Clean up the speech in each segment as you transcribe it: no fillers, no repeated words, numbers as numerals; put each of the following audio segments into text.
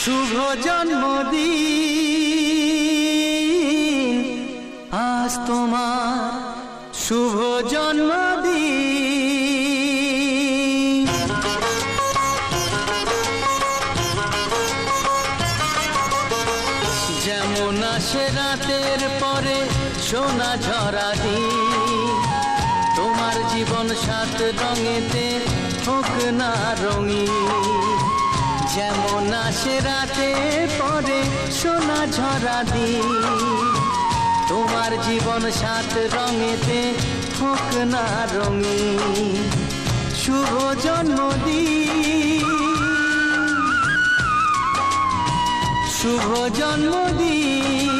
শুভ জন্মদিন আজ তোমার শুভ জন্মদিন। যেমন আসে রাতের পরে সোনা ঝরা দিন, তোমার জীবন সাত রঙেতে হোক না রঙিন। যেমন আসে রাতের পরে সোনা ঝরা দিন, তোমার জীবন সাত রঙেতে হোক না রঙিন। শুভ জন্মদিন, শুভ জন্মদিন।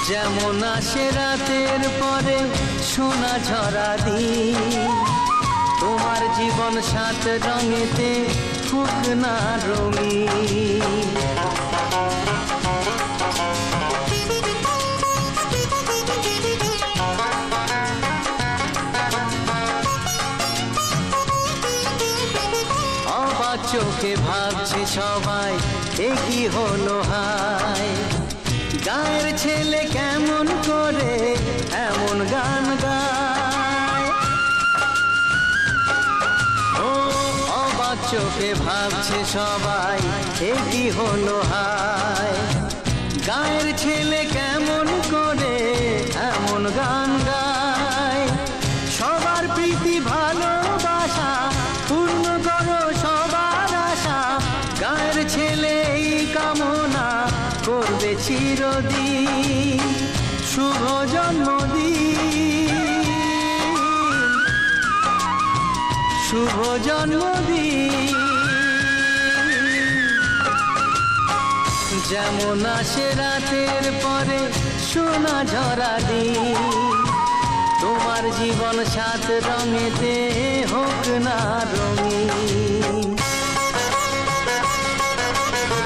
যেমন আসে রাতের পরে সোনা ঝরা দিন, তোমার জীবন সাত রঙেতে হোক না রঙিন। অবাক চোখে ভাবছে সবাই এ কি হলো হায়, গায়ের ছেলে কেমন করে এমন গান গায়। ও অবাক চোখে ভাবছে সবাই এ কি হলো হায়, গায়ের ছেলে কেমন করে এমন গান গায়। সবার প্রীতি ভালোবাসা পূর্ণ করো সবার আশা, গায়ের ছেলে এই কামনা করবে চিরদিন। শুভ জন্মদিন, শুভ জন্মদিন। যেমন আসে রাতের পরে সোনা ঝরা দিন, তোমার জীবন সাত রঙেতে হোক না রঙিন।